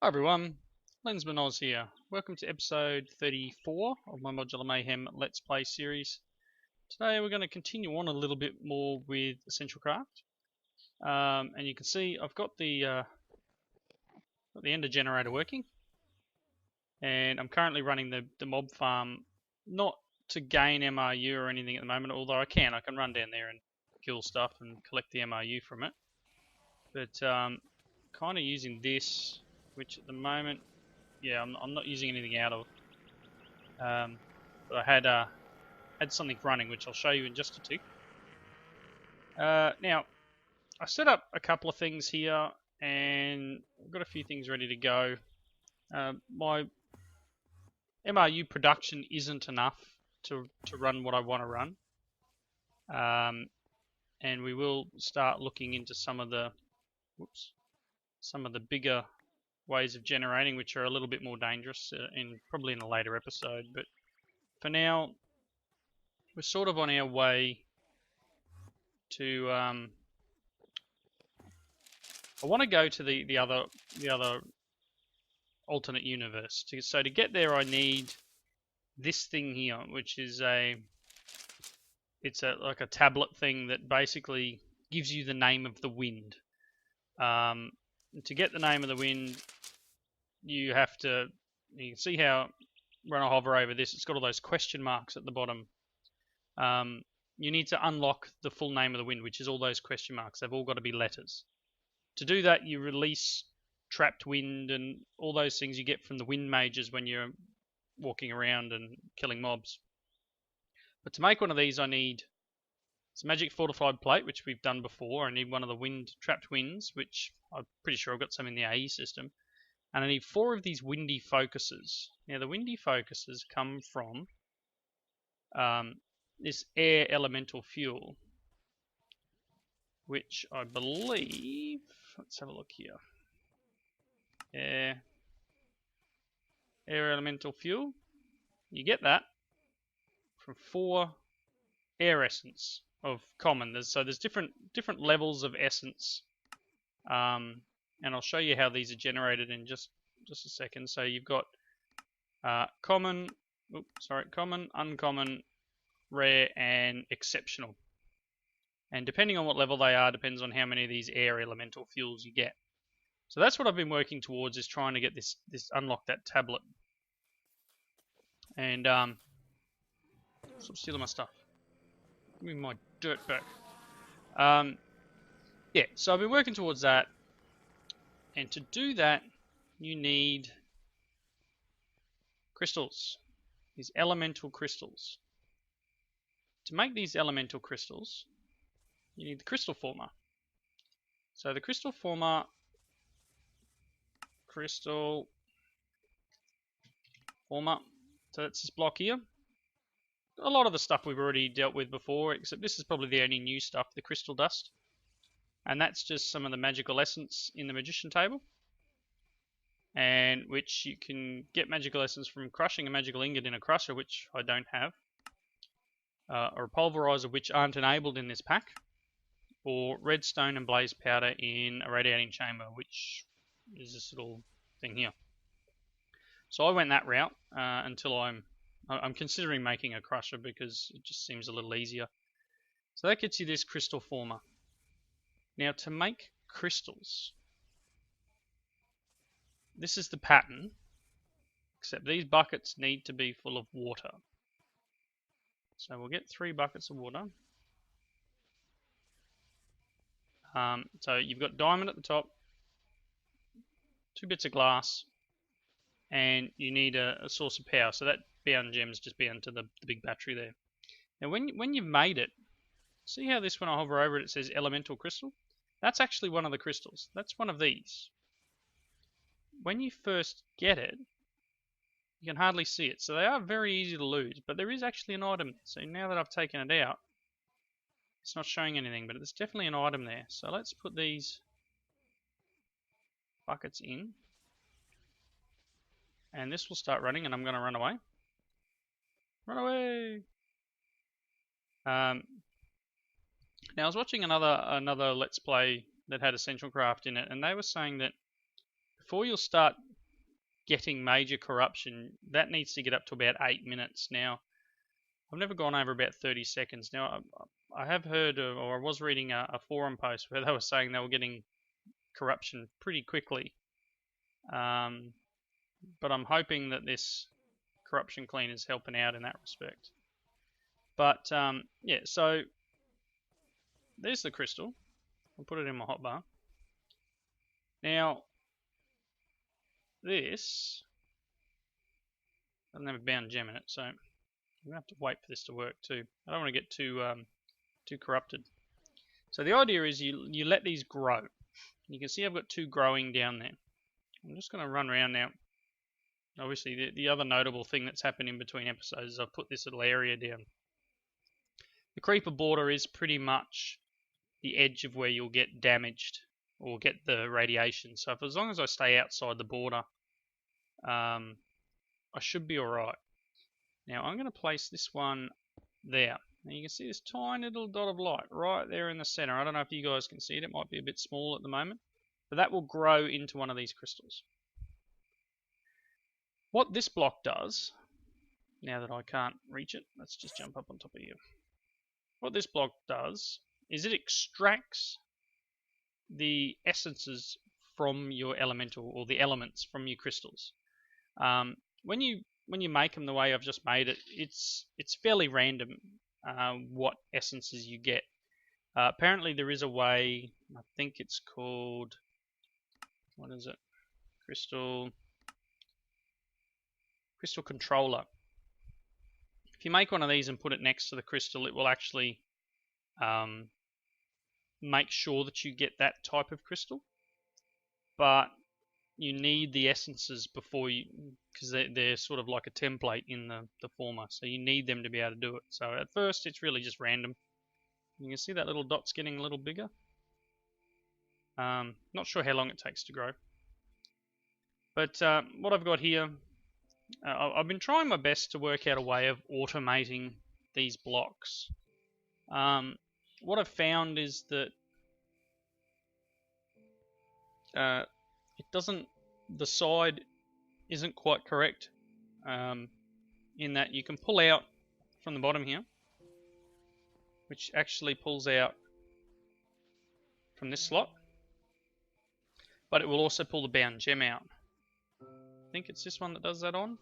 Hi everyone, Lensman Oz here. Welcome to episode 34 of my Modular Mayhem Let's Play series. Today we're going to continue on a little bit more with Essentialcraft. And you can see I've got the ender generator working. And I'm currently running the mob farm, not to gain MRU or anything at the moment, although I can run down there and kill stuff and collect the MRU from it. But kind of using this, which at the moment, yeah, I'm not using anything out of. But I had something running, which I'll show you in just a tick. Now, I set up a couple of things here, and I've got a few things ready to go. My MRU production isn't enough to run what I want to run. And we will start looking into some of the bigger ways of generating, which are a little bit more dangerous probably in a later episode. But for now, we're sort of on our way to I want to go to the other alternate universe. So to get there, I need this thing here, which is like a tablet thing that basically gives you the name of the wind. To get the name of the wind, you can see how when I hover over this, it's got all those question marks at the bottom. You need to unlock the full name of the wind, which is all those question marks. They've all got to be letters. To do that, you release trapped wind and all those things you get from the wind mages when you're walking around and killing mobs. But to make one of these, I need some magic fortified plate, which we've done before. I need one of the trapped winds, which I'm pretty sure I've got some in the AE system. And I need 4 of these windy focuses. Now the windy focuses come from this air elemental fuel, which I believe, let's have a look here. Air elemental fuel. You get that from 4 air essence of common. There's different levels of essence, and I'll show you how these are generated in just a second. So you've got common, uncommon, rare, and exceptional. And depending on what level they are, depends on how many of these air elemental fuels you get. So that's what I've been working towards, is trying to get this unlock that tablet. And stop stealing my stuff. Give me my dirt back. Yeah, so I've been working towards that. And to do that, you need crystals. These elemental crystals. To make these elemental crystals, you need the crystal former. So the crystal former, so that's this block here. A lot of the stuff we've already dealt with before, except this is probably the only new stuff, the crystal dust. And that's just some of the magical essence in the magician table, and which you can get magical essence from crushing a magical ingot in a crusher, which I don't have, or a pulverizer, which aren't enabled in this pack, or redstone and blaze powder in a radiating chamber, which is this little thing here. So I went that route until I'm considering making a crusher, because it just seems a little easier. So that gets you this crystal former. Now to make crystals, this is the pattern, except these buckets need to be full of water. So we'll get 3 buckets of water. So you've got diamond at the top, 2 bits of glass, and you need a source of power. So that bound gem's just bound to the big battery there. Now when you've made it, see how this, when I hover over it, it says elemental crystal? That's actually one of the crystals. That's one of these. When you first get it, you can hardly see it. So they are very easy to lose, but there is actually an item. So now that I've taken it out, it's not showing anything, but there's definitely an item there. So let's put these buckets in. And this will start running, and I'm going to run away. Run away! Now I was watching another Let's Play that had Essentialcraft in it, and they were saying that before you'll start getting major corruption, that needs to get up to about 8 minutes. Now, I've never gone over about 30 seconds. Now, I have heard, or I was reading a forum post where they were saying they were getting corruption pretty quickly. But I'm hoping that this corruption clean is helping out in that respect. But, yeah, so there's the crystal. I'll put it in my hotbar. Now, this doesn't have a bound gem in it, so I'm going to have to wait for this to work too. I don't want to get too corrupted. So the idea is you let these grow. You can see I've got 2 growing down there. I'm just going to run around now. Obviously, the other notable thing that's happened in between episodes is I've put this little area down. The creeper border is pretty much the edge of where you'll get damaged or get the radiation. So as long as I stay outside the border, I should be alright. Now I'm going to place this one there. Now you can see this tiny little dot of light right there in the center. I don't know if you guys can see it. It might be a bit small at the moment. But that will grow into one of these crystals. What this block does, now that I can't reach it, let's just jump up on top of here. What this block does is it extracts the essences from your elemental, or the elements from your crystals. When you make them the way I've just made it, it's fairly random what essences you get. Apparently there is a way, I think it's called, what is it? Crystal controller. If you make one of these and put it next to the crystal, it will actually make sure that you get that type of crystal. But you need the essences before you, because they're sort of like a template in the former, so you need them to be able to do it. So at first it's really just random. You can see that little dot's getting a little bigger. Not sure how long it takes to grow. But what I've got here, I've been trying my best to work out a way of automating these blocks. What I've found is that it doesn't, the side isn't quite correct, in that you can pull out from the bottom here, which actually pulls out from this slot, but it will also pull the bound gem out. I think it's this one that does that on.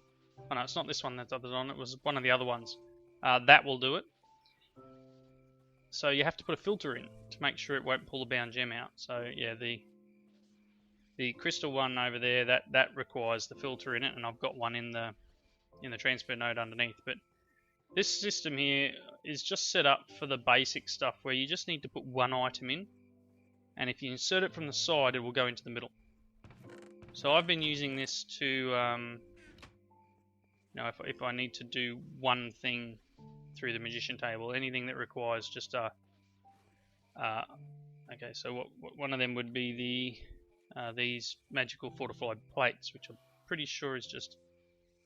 Oh no, it's not this one that does it on, it was one of the other ones. That will do it. So you have to put a filter in to make sure it won't pull the bound gem out. So yeah, the crystal one over there, that requires the filter in it, and I've got one in the transfer node underneath. But this system here is just set up for the basic stuff where you just need to put one item in, and if you insert it from the side, it will go into the middle. So I've been using this to, you know, if I need to do one thing through the magician table, anything that requires just a, okay, so what one of them would be these magical fortified plates, which I'm pretty sure is just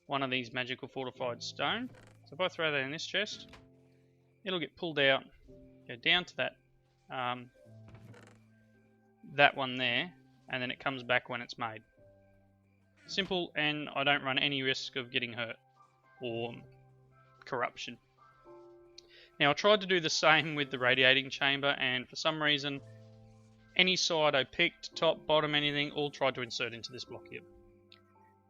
one of these magical fortified stone. So if I throw that in this chest, it'll get pulled out, go down to that one there, and then it comes back when it's made. Simple, and I don't run any risk of getting hurt or corruption. Now I tried to do the same with the radiating chamber, and for some reason any side I picked, top, bottom, anything, all tried to insert into this block here.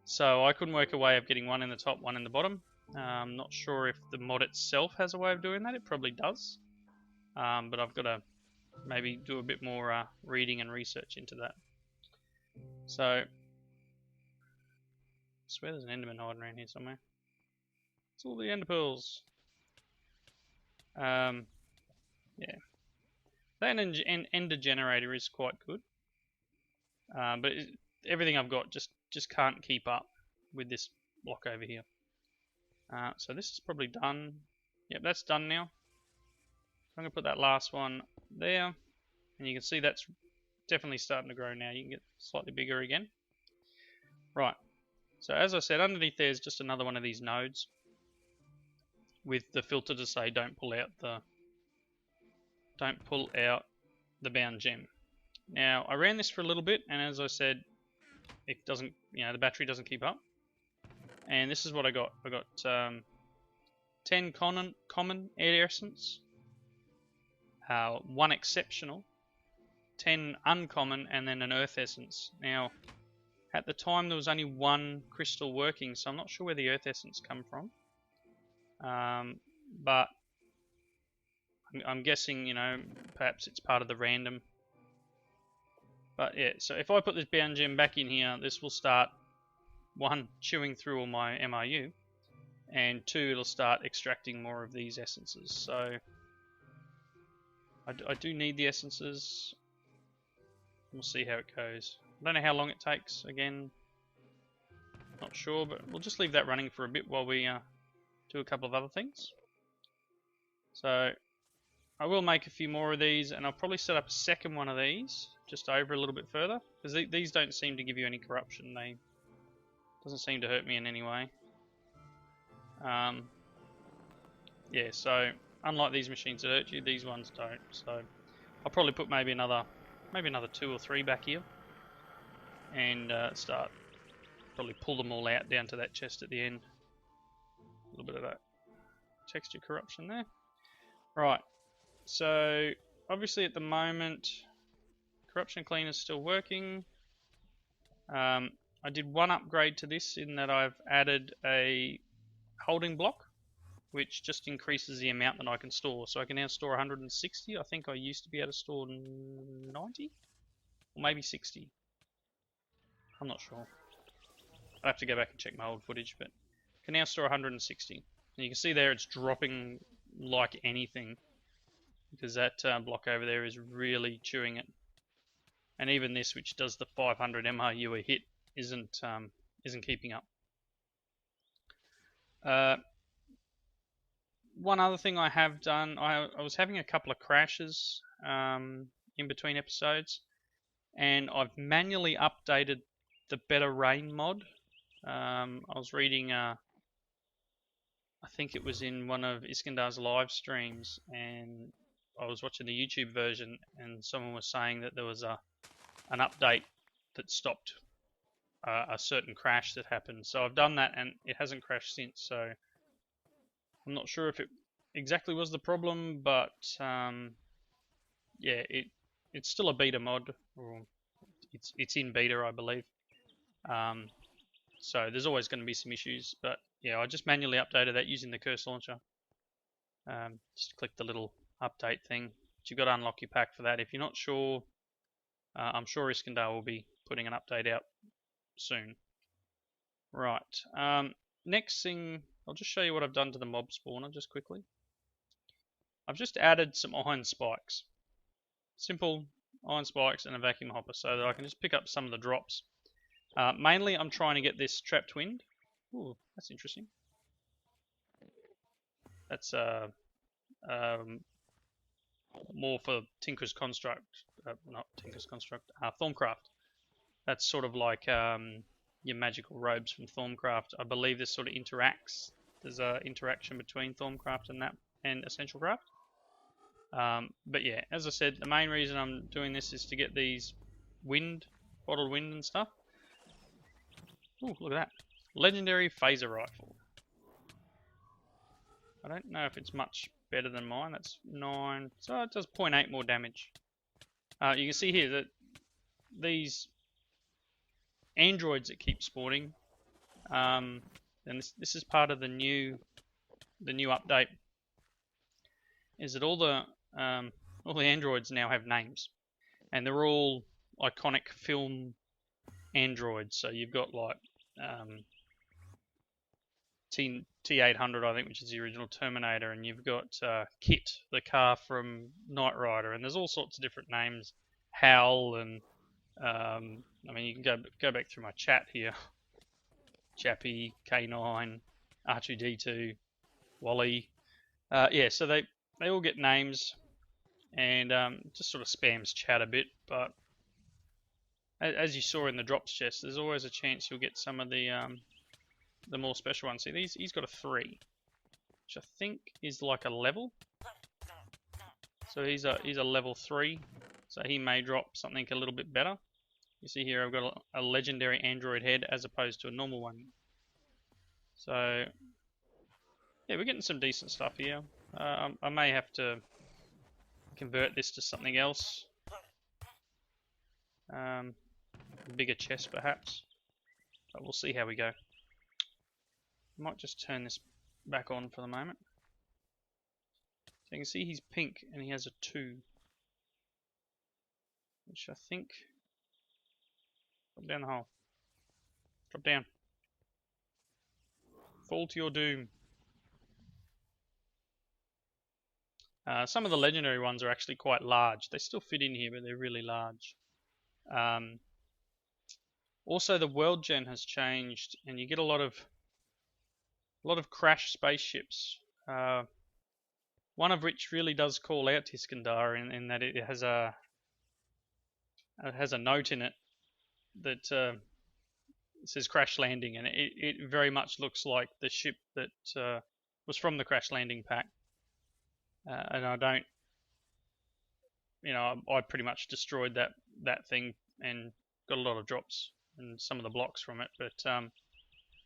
So I couldn't work a way of getting one in the top, one in the bottom. I'm not sure if the mod itself has a way of doing that. It probably does, but I've got to maybe do a bit more reading and research into that. So I swear there's an enderman hiding around here somewhere. It's all the ender pearls. Yeah, that ender generator is quite good, but everything I've got just can't keep up with this block over here. So this is probably done. Yep, that's done now. I'm going to put that last one there, and you can see that's definitely starting to grow now. You can get slightly bigger again. Right, so as I said, underneath there is just another one of these nodes with the filter to say don't pull out the bound gem. Now I ran this for a little bit, and as I said, it doesn't, the battery doesn't keep up. And this is what I got. I got 10 common air essence, 1 exceptional, 10 uncommon, and then an earth essence. Now, at the time there was only 1 crystal working, so I'm not sure where the earth essence come from. But I'm guessing, perhaps it's part of the random. But yeah, so if I put this bound gem back in here, this will start, 1, chewing through all my MRU, and 2, it'll start extracting more of these essences. So I do need the essences. We'll see how it goes. I don't know how long it takes, again, not sure, but we'll just leave that running for a bit while we do a couple of other things. So I will make a few more of these, and I'll probably set up a second one of these just over a little bit further, because these don't seem to give you any corruption. They doesn't seem to hurt me in any way. Yeah, so unlike these machines that hurt you, these ones don't. So I'll probably put maybe another 2 or 3 back here, and probably pull them all out down to that chest at the end. A little bit of that texture corruption there. Right, so obviously at the moment corruption cleaner is still working. I did one upgrade to this in that I've added a holding block, which just increases the amount that I can store. So I can now store 160. I think I used to be able to store 90 or maybe 60. I'm not sure. I'll have to go back and check my old footage, but I can now store 160. And you can see there it's dropping like anything, because that block over there is really chewing it. And even this, which does the 500 MRU a hit, isn't keeping up. One other thing I have done, I was having a couple of crashes in between episodes, and I've manually updated the Better Rain mod. I was reading, I think it was in one of Iskandar's live streams, and I was watching the YouTube version, and someone was saying that there was an update that stopped a certain crash that happened. So I've done that, and it hasn't crashed since. So I'm not sure if it exactly was the problem, but yeah, it's still a beta mod, or it's in beta, I believe. So there's always going to be some issues, but yeah, I just manually updated that using the curse launcher. Just click the little update thing. But you've got to unlock your pack for that. If you're not sure, I'm sure Iskandar will be putting an update out soon. Right. Next thing, I'll just show you what I've done to the mob spawner just quickly. I've just added some iron spikes. Simple iron spikes and a vacuum hopper, so that I can just pick up some of the drops. Mainly I'm trying to get this trapped wind. Ooh, that's interesting. That's more for Tinker's Construct, not Tinker's Construct, Thorncraft. That's sort of like your magical robes from Thorncraft. I believe this sort of interacts. There's an interaction between Thorncraft and Essentialcraft. But yeah, as I said, the main reason I'm doing this is to get these bottled wind and stuff. Ooh, look at that. Legendary phaser rifle. I don't know if it's much better than mine. That's 9. So it does 0.8 more damage. You can see here that these androids that keep spawning, and this is part of the new update, is that all the androids now have names, and they're all iconic film androids. So you've got like T-800, I think, which is the original Terminator, and you've got Kit, the car from Knight Rider, and there's all sorts of different names. Hal, and I mean, you can go back through my chat here. Chappie, K9, R2D2, Wally. Yeah, so they all get names, and just sort of spams chat a bit. But as you saw in the drops chest, there's always a chance you'll get some of the more special ones. See, he's got a 3, which I think is like a level. So he's a level 3, so he may drop something a little bit better. You see here I've got a legendary android head as opposed to a normal one. So yeah, we're getting some decent stuff here. I may have to convert this to something else. A bigger chest perhaps. But we'll see how we go. I might just turn this back on for the moment. So you can see he's pink and he has a 2. Which I think... Drop down the hole. Drop down. Fall to your doom. Some of the legendary ones are actually quite large. They still fit in here, but they're really large. Also, the world gen has changed, and you get a lot of crashed spaceships. One of which really does call out to Iskandar in that it has a note in it that says crash landing, and it very much looks like the ship that was from the crash landing pack. And I don't, I pretty much destroyed that thing and got a lot of drops and some of the blocks from it. But I'm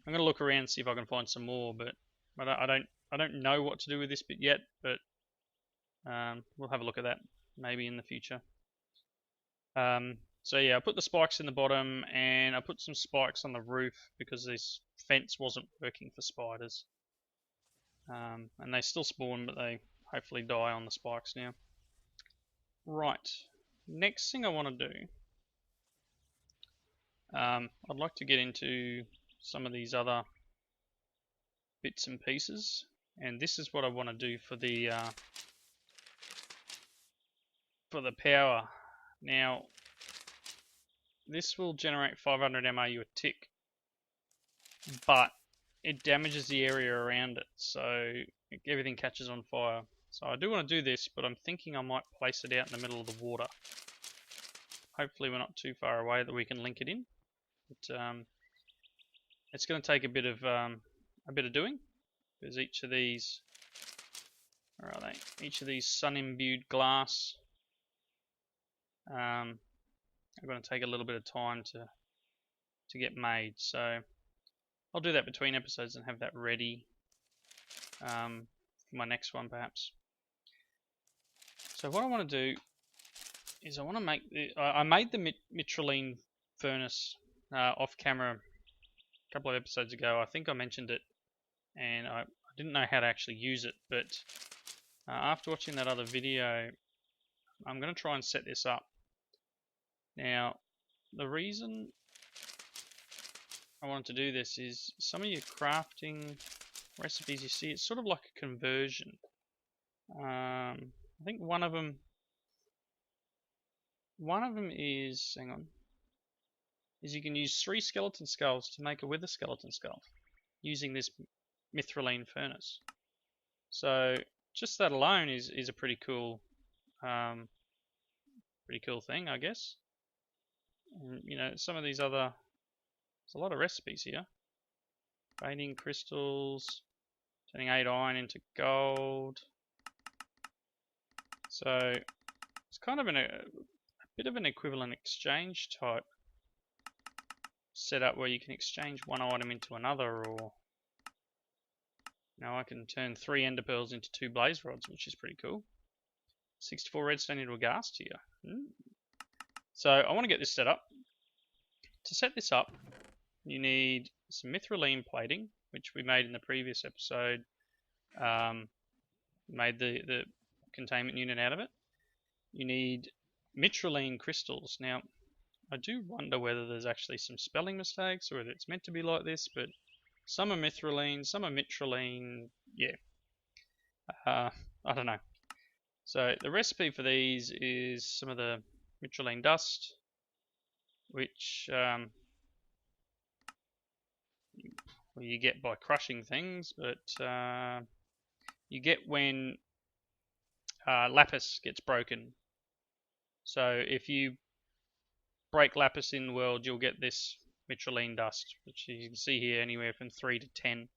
going to look around and see if I can find some more. But I don't know what to do with this bit yet. But we'll have a look at that maybe in the future. So yeah, I put the spikes in the bottom and I put some spikes on the roof because this fence wasn't working for spiders. And they still spawn, but they hopefully die on the spikes now. Right, next thing I want to do, I'd like to get into some of these other bits and pieces, and this is what I want to do for the power. Now, this will generate 500 MRU a tick, but it damages the area around it, so everything catches on fire. So I do want to do this, but I'm thinking I might place it out in the middle of the water. Hopefully we're not too far away that we can link it in. But it's going to take a bit of doing, because each of these, where are they? Each of these sun-imbued glass are going to take a little bit of time to get made. So I'll do that between episodes and have that ready for my next one perhaps. So what I want to do is I want to make I made the Mithriline furnace off camera a couple of episodes ago. I think I mentioned it, and I didn't know how to actually use it, but after watching that other video, I'm going to try and set this up. Now, the reason I wanted to do this is some of your crafting recipes you see, it's sort of like a conversion. I think one of them is, hang on, is you can use 3 skeleton skulls to make a wither skeleton skull using this Mithriline furnace. So just that alone is a pretty cool thing, I guess. And, some of these other, there's a lot of recipes here. Fading crystals, turning 8 iron into gold. So it's kind of a bit of an equivalent exchange type setup where you can exchange one item into another, or now I can turn 3 ender pearls into 2 blaze rods, which is pretty cool. 64 redstone into a ghast here. So I want to get this set up. To set this up, you need some Mithriline plating, which we made in the previous episode. Made the containment unit out of it. You need Mithriline crystals. Now, I do wonder whether there's actually some spelling mistakes or whether it's meant to be like this, but some are Mithriline, some are Mithriline, yeah. I don't know. So the recipe for these is some of the Mithriline dust, which you get by crushing things, but you get when lapis gets broken. So if you break lapis in the world, you'll get this Mithriline dust, which you can see here anywhere from 3 to 10,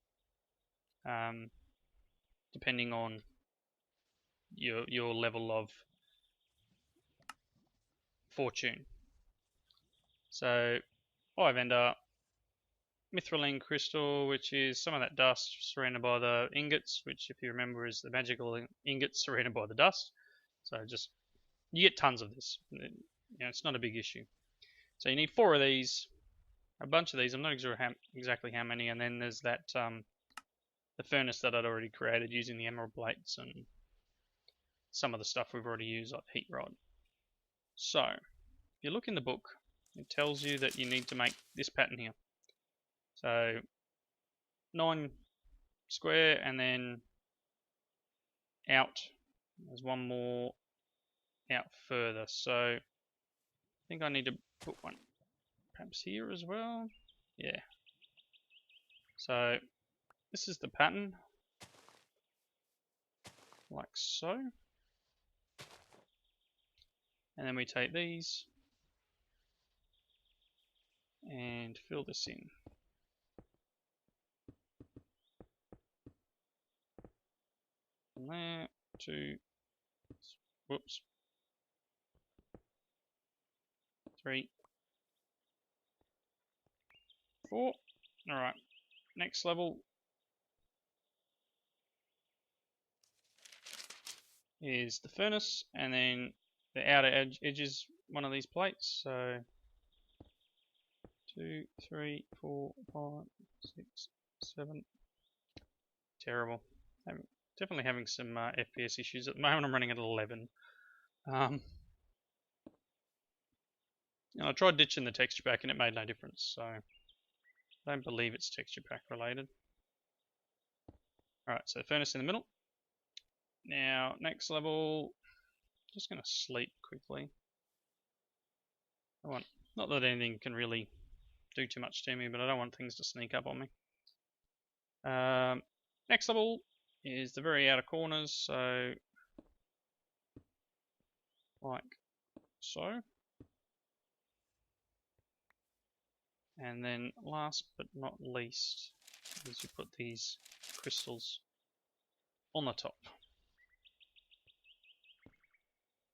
depending on your level of fortune. So 5 ender, Mithriline crystal, which is some of that dust surrounded by the ingots, which if you remember is the magical ingots surrounded by the dust. So just, you get tons of this. You know, it's not a big issue. So you need 4 of these, a bunch of these, I'm not sure exactly how many, and then there's that the furnace that I'd already created using the emerald plates and some of the stuff we've already used like the heat rod. So if you look in the book, it tells you that you need to make this pattern here. So 9 square and then out. There's one more out further. So I think I need to put one perhaps here as well. Yeah. So this is the pattern, like so. And then we take these and fill this in. From there to, whoops, 3, 4. Alright, next level is the furnace, and then the outer edge is one of these plates. So 2, 3, 4, 5, 6, 7. Terrible. I'm definitely having some FPS issues at the moment. I'm running at 11. And I tried ditching the texture pack and it made no difference, so I don't believe it's texture pack related. Alright, so furnace in the middle. Now, next level, just going to sleep quickly. Not that anything can really do too much to me, but I don't want things to sneak up on me. Next level is the very outer corners, so like so. And then last but not least is you put these crystals on the top.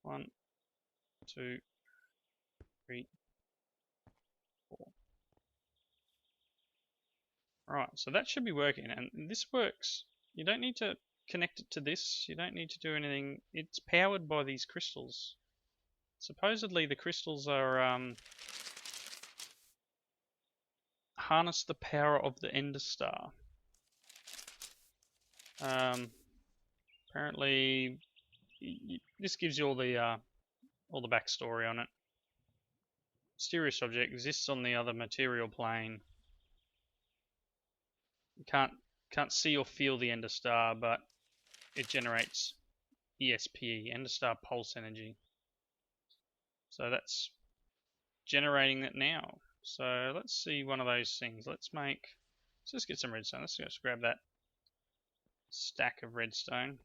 1, 2, 3, 4. Right, so that should be working, and this works. You don't need to connect it to this, you don't need to do anything. It's powered by these crystals. Supposedly the crystals are harness the power of the Ender Star. Apparently this gives you all the backstory on it. Mysterious object exists on the other material plane. You can't see or feel the Ender Star, but it generates ESP, Ender Star pulse energy. So that's generating it now. So let's see one of those things. Let's just get some redstone. Let's just grab that stack of redstone.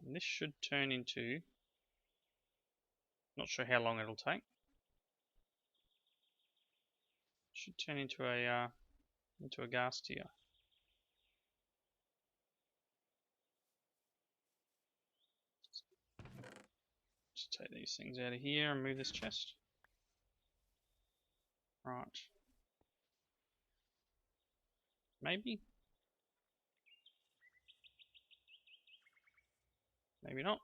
And this should turn into, not sure how long it'll take. Should turn into a gas tier. Just take these things out of here and move this chest. Right. Maybe. Maybe not.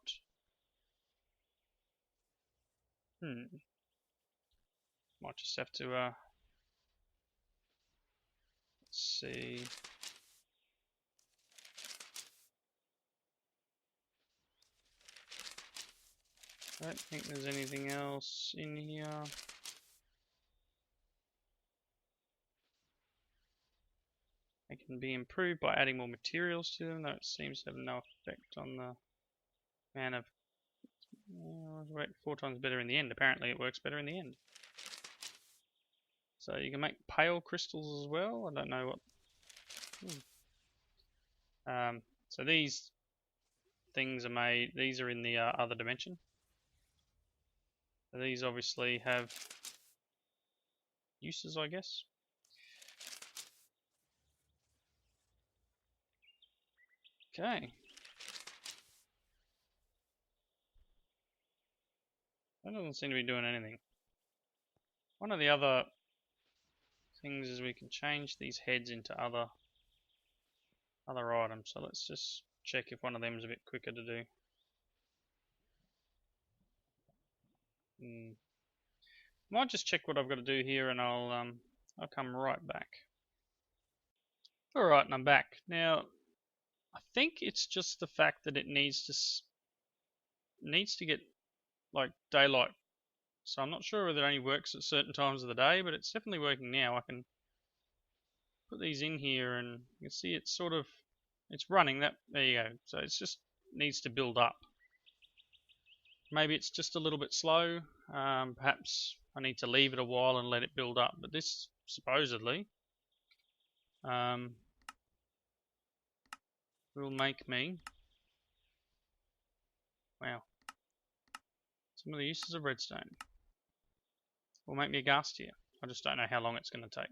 Might just have to let's see. I don't think there's anything else in here. They can be improved by adding more materials to them, though it seems to have no effect on the amount of... work 4 times better in the end. Apparently it works better in the end. So you can make pale crystals as well. I don't know what... so these things are made... These are in the other dimension. So these obviously have uses, I guess. Okay. That doesn't seem to be doing anything. One of the other things is we can change these heads into other items. So let's just check if one of them is a bit quicker to do. Might just check what I've got to do here, and I'll come right back. All right, and I'm back now. I think it's just the fact that it needs to get like daylight. So I'm not sure whether it only works at certain times of the day, but it's definitely working now. I can put these in here, and you can see it's running. There you go. So it's just needs to build up. Maybe it's just a little bit slow. Perhaps I need to leave it a while and let it build up. But this supposedly will make me, wow, some of the uses of redstone. Will make me a ghast here. I just don't know how long it's going to take.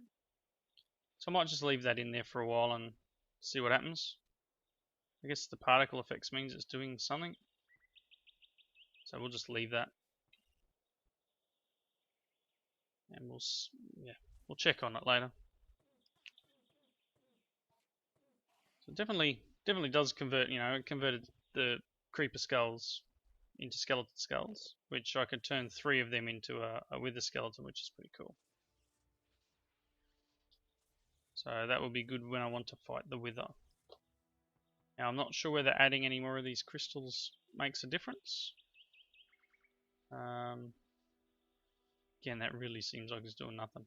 So I might just leave that in there for a while and see what happens. I guess the particle effects means it's doing something. So we'll just leave that. And we'll check on it later. So definitely does convert, it converted the creeper skulls into skeleton skulls, which I could turn 3 of them into a wither skeleton, which is pretty cool. So that will be good when I want to fight the wither. Now I'm not sure whether adding any more of these crystals makes a difference. Again, that really seems like it's doing nothing.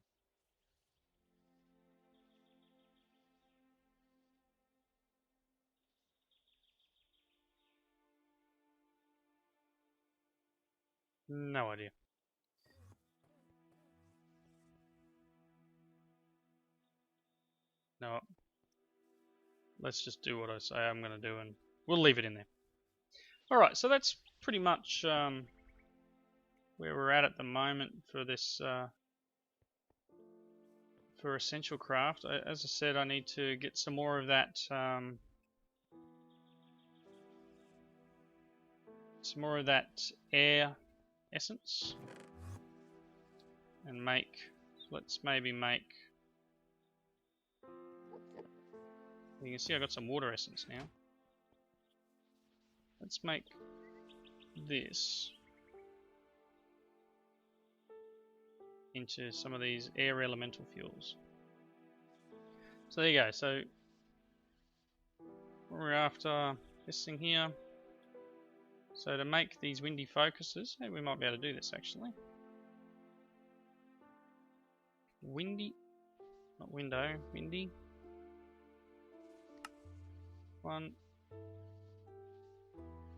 No idea. No. Let's just do what I say I'm going to do, and we'll leave it in there. Alright, so that's pretty much where we're at the moment for this for Essentialcraft. As I said, I need to get some more of that air essence and let's maybe make, you can see I got some water essence now. Let's make this into some of these air elemental fuels. So there you go. So we're after this thing here. So to make these windy focuses, hey, we might be able to do this actually. Windy, not window, windy. 1,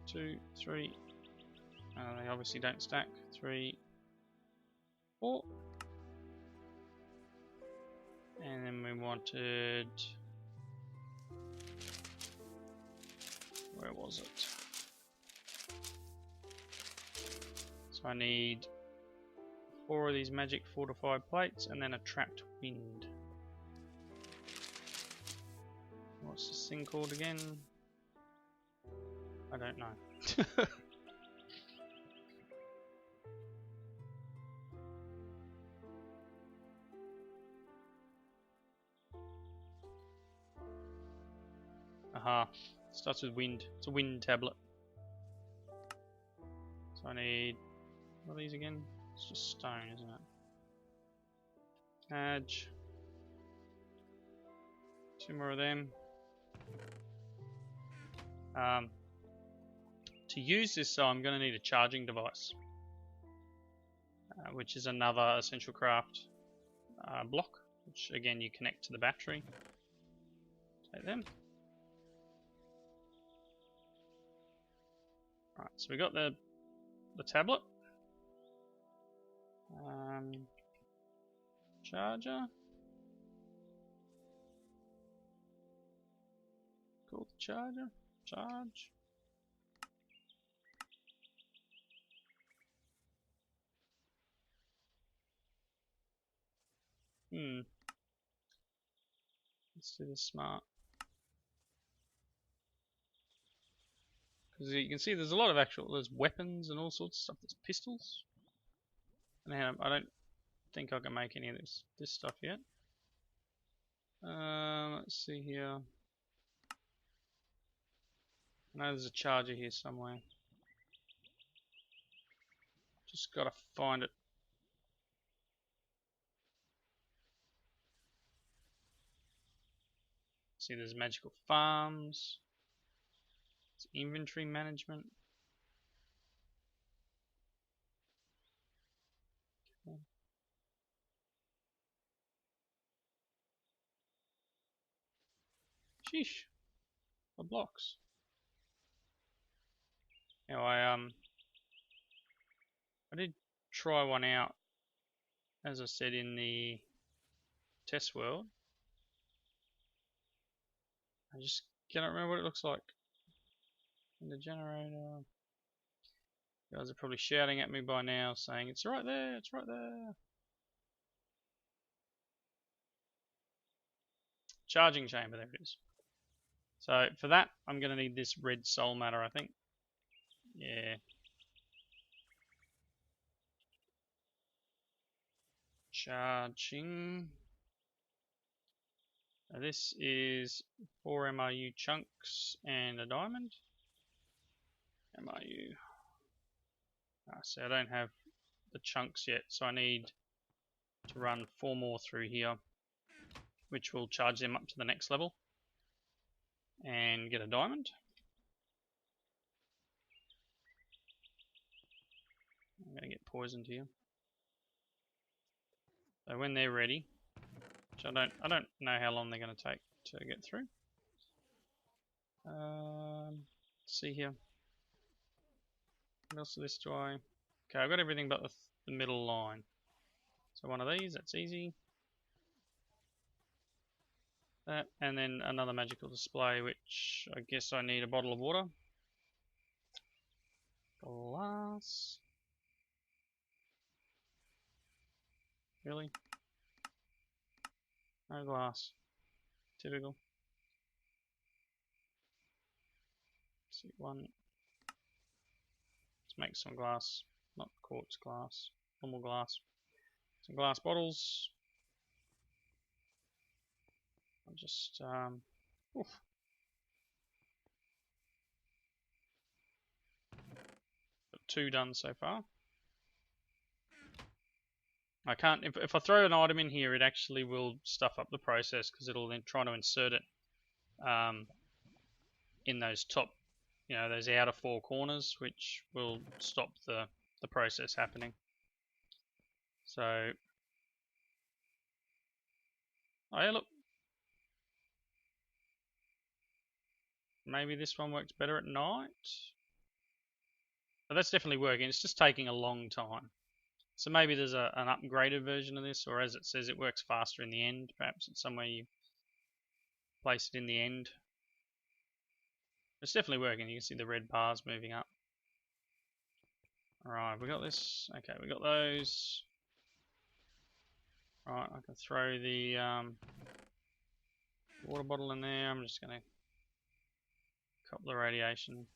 2, 3. They obviously don't stack. 3, 4. And then we wanted, where was it? So I need 4 of these magic fortified plates and then a trapped wind. What's this thing called again? I don't know. Aha, starts with wind. It's a wind tablet. So I need, what are these again? It's just stone, isn't it? Edge. 2 more of them. To use this, so I'm going to need a charging device, which is another Essentialcraft block, which again you connect to the battery. Take them. Right, so we got the tablet, charger, call the charger, charge. Let's do this smart. Because you can see there's a lot of there's weapons and all sorts of stuff. There's pistols. And I don't think I can make any of this stuff yet. Let's see here. I know there's a charger here somewhere. Just gotta find it. See, there's magical farms. It's inventory management. Okay. Sheesh. The blocks. Now I did try one out, as I said, in the test world. I just cannot remember what it looks like. In the generator. You guys are probably shouting at me by now, saying it's right there, it's right there. Charging chamber, there it is. So for that, I'm going to need this red soul matter, I think. Yeah. Charging. Now this is 4 MRU chunks and a diamond. MRU. See, I don't have the chunks yet, so I need to run 4 more through here, which will charge them up to the next level and get a diamond. I'm going to get poisoned here. So when they're ready, which I don't know how long they're going to take to get through. Let's see here. What else of this do I? Okay, I've got everything but the middle line. So one of these, that's easy. That, and then another magical display, which I guess I need a bottle of water. Glass. Really? No glass. Typical. Let's see, one. Let's make some glass, not quartz glass, normal glass. Some glass bottles. I'll just oof. Got 2 done so far. I can't, if I throw an item in here, it actually will stuff up the process because it'll then try to insert it in those top, those outer 4 corners, which will stop the process happening. So, oh yeah, look. Maybe this one works better at night. But that's definitely working. It's just taking a long time. So maybe there's an upgraded version of this, or as it says, it works faster in the end. Perhaps it's somewhere you place it in the end. It's definitely working. You can see the red bars moving up. Alright, we got this. Okay, we got those. Alright, I can throw the water bottle in there. I'm just going to couple the radiation.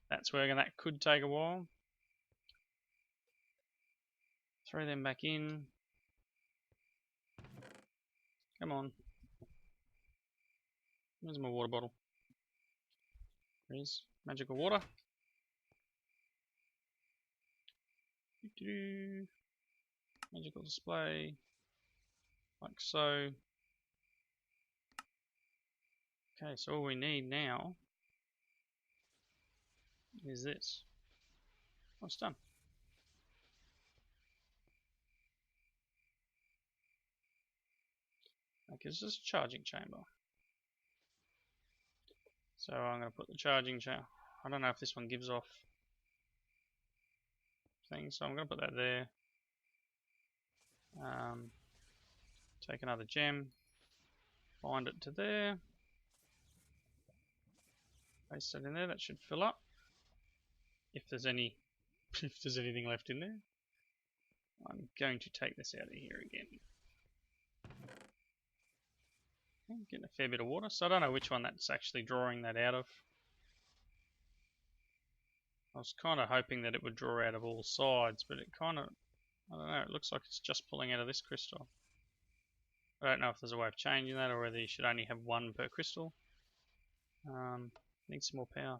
That's working. That could take a while. Throw them back in. Come on. Where's my water bottle? There's magical water. Magical display. Like so. Okay, so all we need now is this. Oh, it's done. Okay, it's just a charging chamber. So I'm going to put the charging chamber. I don't know if this one gives off things, so I'm going to put that there. Take another gem, bind it to there. Place that in there. That should fill up. If there's anything left in there. I'm going to take this out of here again. I'm getting a fair bit of water, so I don't know which one that's actually drawing that out of. I was kind of hoping that it would draw out of all sides, but it kind of, I don't know, it looks like it's just pulling out of this crystal. I don't know if there's a way of changing that or whether you should only have one per crystal. Need some more power.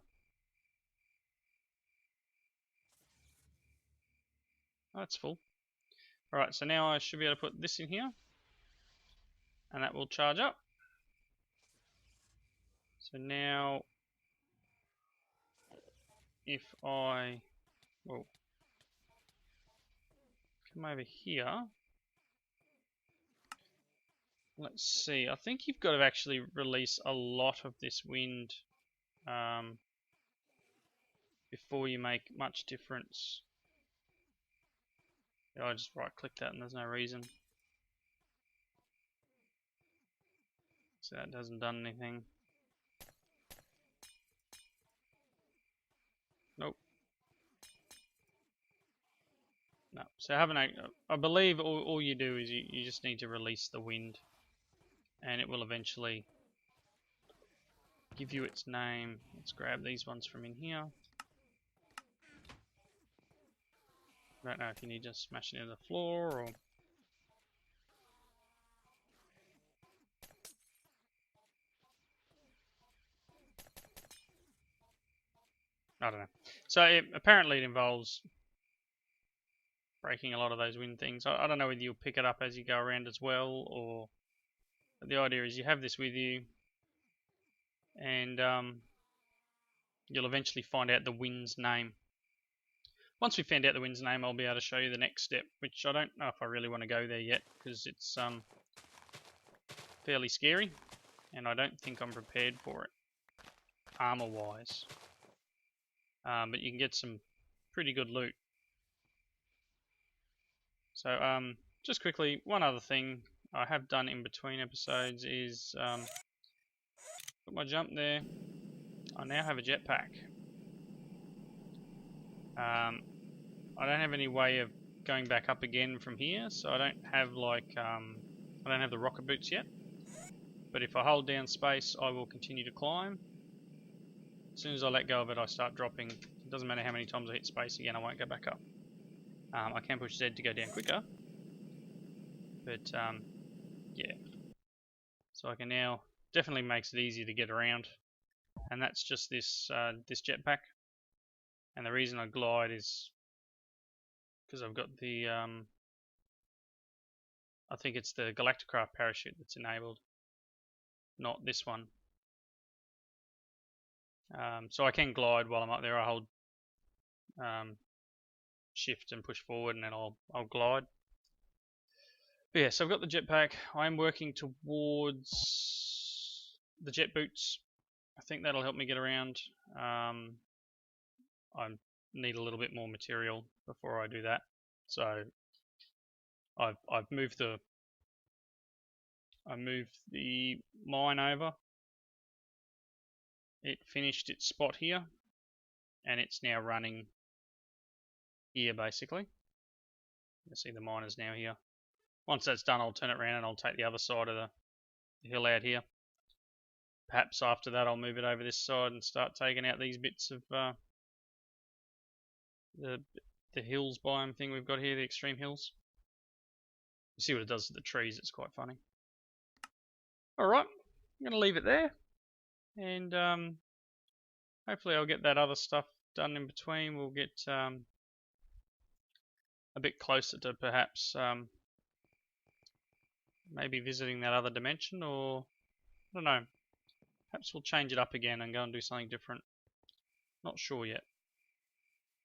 Oh, that's full. Alright, so now I should be able to put this in here, and that will charge up. So now, if I come over here, let's see, I think you've got to actually release a lot of this wind before you make much difference. Yeah, I just right click that and there's no reason. So that hasn't done anything. Nope. No. So I believe all you do is you just need to release the wind, and it will eventually give you its name. Let's grab these ones from in here. I don't know if you need to smash it into the floor or... I don't know. So apparently it involves breaking a lot of those wind things. I don't know whether you'll pick it up as you go around as well, or... But the idea is you have this with you, and you'll eventually find out the wind's name. Once we find out the wind's name, I'll be able to show you the next step, which I don't know if I really want to go there yet, because it's fairly scary, and I don't think I'm prepared for it, armor-wise. But you can get some pretty good loot. So, just quickly, one other thing I have done in between episodes is put my jump there. I now have a jetpack. I don't have any way of going back up again from here, so I don't have like I don't have the rocket boots yet. But if I hold down space, I will continue to climb. As soon as I let go of it, I start dropping. It doesn't matter how many times I hit space again, I won't go back up. I can push Z to go down quicker, but yeah. So I can now definitely makes it easier to get around, and that's just this this jetpack. And the reason I glide is because I've got the I think it's the Galacticraft parachute that's enabled, not this one. So I can glide while I'm up there. I hold shift and push forward, and then I'll glide. But yeah, so I've got the jetpack. I'm working towards the jet boots. I think that'll help me get around. I need a little bit more material before I do that. So I've moved the mine over. It finished its spot here, and it's now running here basically. You see the miners now here. Once that's done, I'll turn it around and I'll take the other side of the hill out here. Perhaps after that I'll move it over this side and start taking out these bits of the hills biome thing we've got here, the extreme hills. You see what it does to the trees, it's quite funny. Alright, I'm going to leave it there, and hopefully I'll get that other stuff done in between. We'll get a bit closer to perhaps maybe visiting that other dimension, or I don't know, perhaps we'll change it up again and go and do something different. Not sure yet.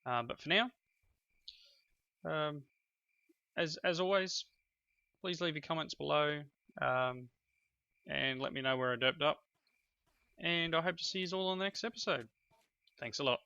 But for now, as always, please leave your comments below and let me know where I derped up. And I hope to see you all on the next episode. Thanks a lot.